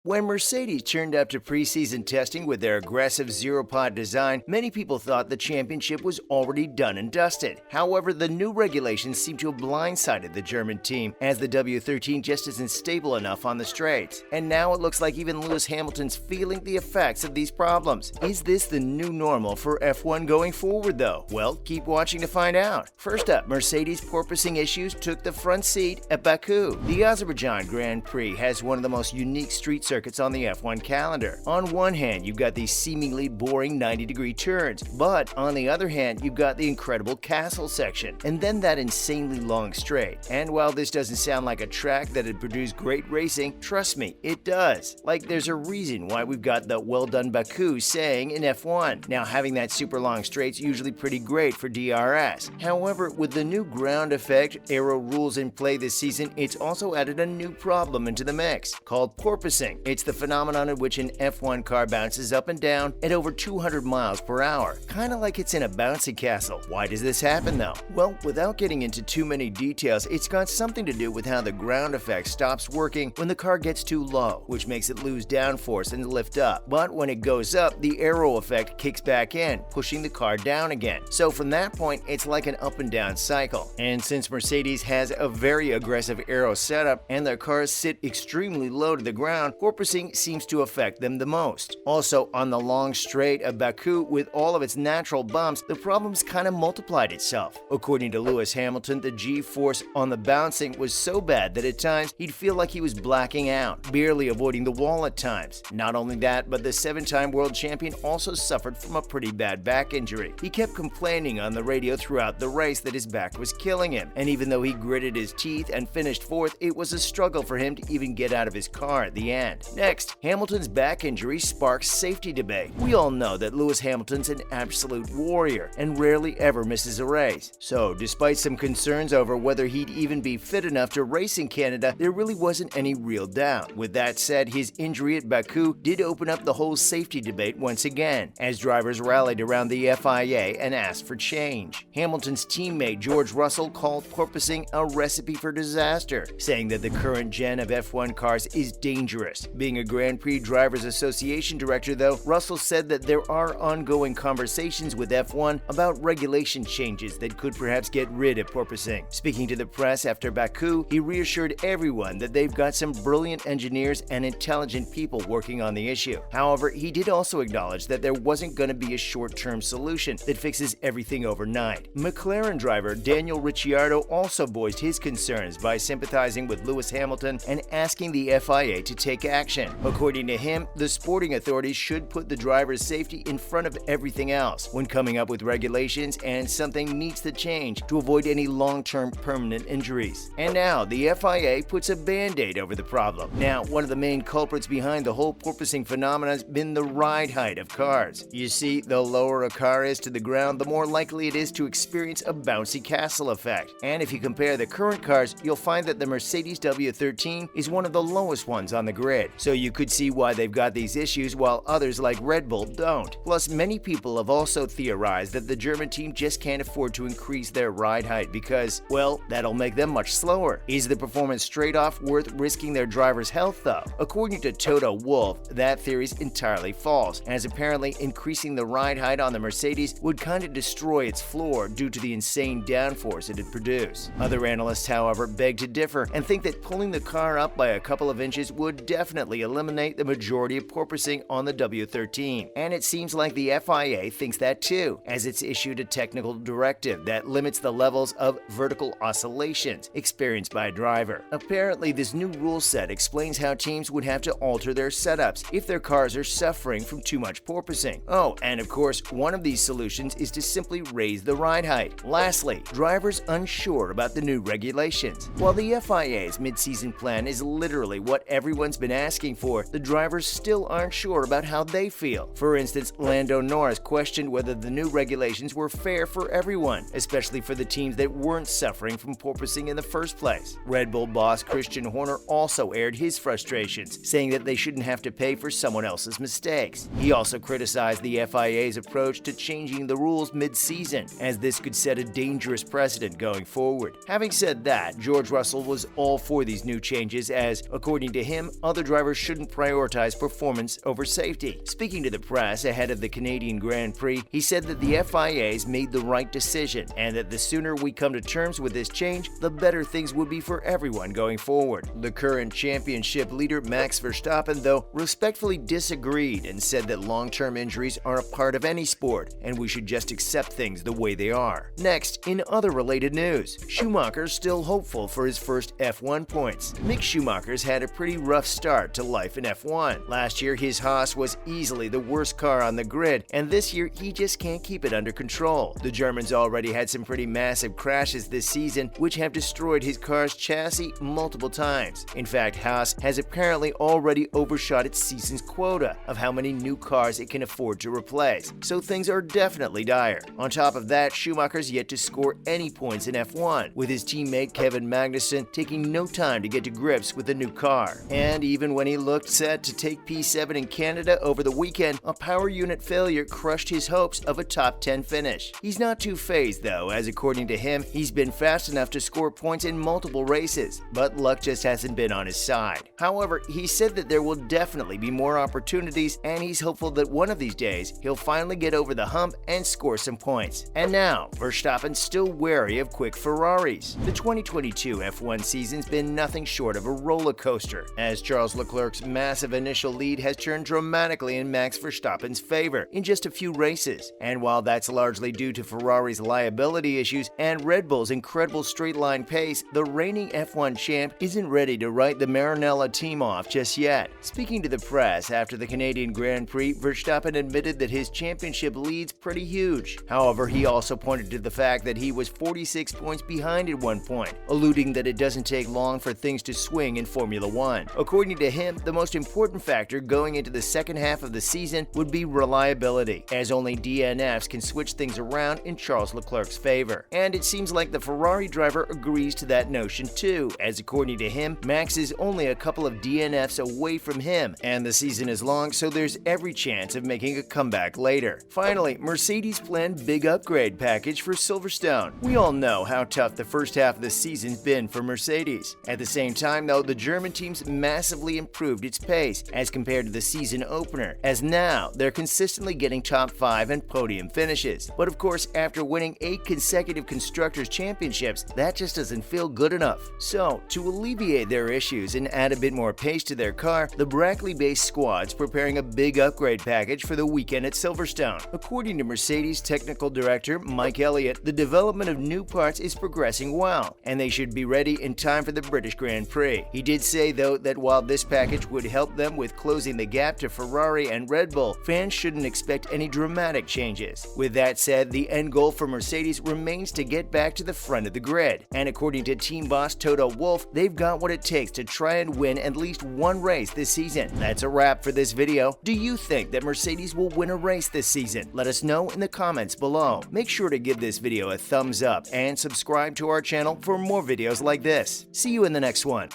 When Mercedes turned up to preseason testing with their aggressive zero-pod design, many people thought the championship was already done and dusted. However, the new regulations seem to have blindsided the German team, as the W13 just isn't stable enough on the straights. And now it looks like even Lewis Hamilton's feeling the effects of these problems. Is this the new normal for F1 going forward, though? Well, keep watching to find out. First up, Mercedes' porpoising issues took the front seat at Baku. The Azerbaijan Grand Prix has one of the most unique street circuits on the F1 calendar. On one hand, you've got these seemingly boring 90-degree turns, but on the other hand, you've got the incredible castle section, and then that insanely long straight. And while this doesn't sound like a track that'd produce great racing, trust me, it does. Like, there's a reason why we've got the "well done Baku" saying in F1. Now, having that super long straight's usually pretty great for DRS. However, with the new ground effect aero rules in play this season, it's also added a new problem into the mix, called porpoising. It's the phenomenon in which an F1 car bounces up and down at over 200 miles per hour, kind of like it's in a bouncy castle. Why does this happen though? Well, without getting into too many details, it's got something to do with how the ground effect stops working when the car gets too low, which makes it lose downforce and lift up. But when it goes up, the aero effect kicks back in, pushing the car down again. So from that point, it's like an up and down cycle. And since Mercedes has a very aggressive aero setup and their cars sit extremely low to the ground, porpoising seems to affect them the most. Also, on the long straight of Baku, with all of its natural bumps, the problem's kind of multiplied itself. According to Lewis Hamilton, the G-force on the bouncing was so bad that at times he'd feel like he was blacking out, barely avoiding the wall at times. Not only that, but the 7-time world champion also suffered from a pretty bad back injury. He kept complaining on the radio throughout the race that his back was killing him, and even though he gritted his teeth and finished fourth, it was a struggle for him to even get out of his car at the end. Next, Hamilton's back injury sparks safety debate. We all know that Lewis Hamilton's an absolute warrior and rarely ever misses a race. So, despite some concerns over whether he'd even be fit enough to race in Canada, there really wasn't any real doubt. With that said, his injury at Baku did open up the whole safety debate once again, as drivers rallied around the FIA and asked for change. Hamilton's teammate George Russell called porpoising a recipe for disaster, saying that the current gen of F1 cars is dangerous. Being a Grand Prix Drivers Association director, though, Russell said that there are ongoing conversations with F1 about regulation changes that could perhaps get rid of porpoising. Speaking to the press after Baku, he reassured everyone that they've got some brilliant engineers and intelligent people working on the issue. However, he did also acknowledge that there wasn't going to be a short-term solution that fixes everything overnight. McLaren driver Daniel Ricciardo also voiced his concerns by sympathizing with Lewis Hamilton and asking the FIA to take action. According to him, the sporting authorities should put the driver's safety in front of everything else when coming up with regulations, and something needs to change to avoid any long-term permanent injuries. And now, the FIA puts a band-aid over the problem. Now, one of the main culprits behind the whole porpoising phenomenon has been the ride height of cars. You see, the lower a car is to the ground, the more likely it is to experience a bouncy castle effect. And if you compare the current cars, you'll find that the Mercedes W13 is one of the lowest ones on the grid. So you could see why they've got these issues while others like Red Bull don't. Plus, many people have also theorized that the German team just can't afford to increase their ride height because, well, that'll make them much slower. Is the performance trade-off worth risking their driver's health though? According to Toto Wolff, that theory is entirely false, as apparently increasing the ride height on the Mercedes would kind of destroy its floor due to the insane downforce it'd produce. Other analysts, however, beg to differ and think that pulling the car up by a couple of inches would definitely eliminate the majority of porpoising on the W13. And it seems like the FIA thinks that too, as it's issued a technical directive that limits the levels of vertical oscillations experienced by a driver. Apparently, this new rule set explains how teams would have to alter their setups if their cars are suffering from too much porpoising. Oh, and of course, one of these solutions is to simply raise the ride height. Lastly, drivers unsure about the new regulations. While the FIA's mid-season plan is literally what everyone's been asking for, the drivers still aren't sure about how they feel. For instance, Lando Norris questioned whether the new regulations were fair for everyone, especially for the teams that weren't suffering from porpoising in the first place. Red Bull boss Christian Horner also aired his frustrations, saying that they shouldn't have to pay for someone else's mistakes. He also criticized the FIA's approach to changing the rules mid-season, as this could set a dangerous precedent going forward. Having said that, George Russell was all for these new changes as, according to him, other drivers shouldn't prioritize performance over safety. Speaking to the press ahead of the Canadian Grand Prix, he said that the FIA's made the right decision and that the sooner we come to terms with this change, the better things would be for everyone going forward. The current championship leader Max Verstappen, though, respectfully disagreed and said that long-term injuries are a part of any sport and we should just accept things the way they are. Next, in other related news, Schumacher's still hopeful for his first F1 points. Mick Schumacher's had a pretty rough start to life in F1. Last year, his Haas was easily the worst car on the grid, and this year he just can't keep it under control. The German's already had some pretty massive crashes this season, which have destroyed his car's chassis multiple times. In fact, Haas has apparently already overshot its season's quota of how many new cars it can afford to replace, so things are definitely dire. On top of that, Schumacher's yet to score any points in F1, with his teammate Kevin Magnussen taking no time to get to grips with the new car. And even when he looked set to take P7 in Canada over the weekend, a power unit failure crushed his hopes of a top 10 finish. He's not too phased though, as according to him, he's been fast enough to score points in multiple races, but luck just hasn't been on his side. However, he said that there will definitely be more opportunities, and he's hopeful that one of these days he'll finally get over the hump and score some points. And now, Verstappen's still wary of quick Ferraris. The 2022 F1 season's been nothing short of a roller coaster, as Charles Leclerc's massive initial lead has turned dramatically in Max Verstappen's favor in just a few races. And while that's largely due to Ferrari's liability issues and Red Bull's incredible straight-line pace, the reigning F1 champ isn't ready to write the Maranello team off just yet. Speaking to the press after the Canadian Grand Prix, Verstappen admitted that his championship lead's pretty huge. However, he also pointed to the fact that he was 46 points behind at one point, alluding that it doesn't take long for things to swing in Formula One. According to him, the most important factor going into the second half of the season would be reliability, as only DNFs can switch things around in Charles Leclerc's favor. And it seems like the Ferrari driver agrees to that notion too, as according to him, Max is only a couple of DNFs away from him, and the season is long, so there's every chance of making a comeback later. Finally, Mercedes planned big upgrade package for Silverstone. We all know how tough the first half of the season's been for Mercedes. At the same time, though, the German team's massively improved its pace as compared to the season opener, as now they're consistently getting top 5 and podium finishes. But of course, after winning 8 consecutive Constructors' Championships, that just doesn't feel good enough. So, to alleviate their issues and add a bit more pace to their car, the Brackley-based squad's preparing a big upgrade package for the weekend at Silverstone. According to Mercedes technical director Mike Elliott, the development of new parts is progressing well, and they should be ready in time for the British Grand Prix. He did say, though, that while this package would help them with closing the gap to Ferrari and Red Bull, fans shouldn't expect any dramatic changes. With that said, the end goal for Mercedes remains to get back to the front of the grid, and according to team boss Toto Wolff, they've got what it takes to try and win at least one race this season. That's a wrap for this video. Do you think that Mercedes will win a race this season? Let us know in the comments below. Make sure to give this video a thumbs up and subscribe to our channel for more videos like this. See you in the next one.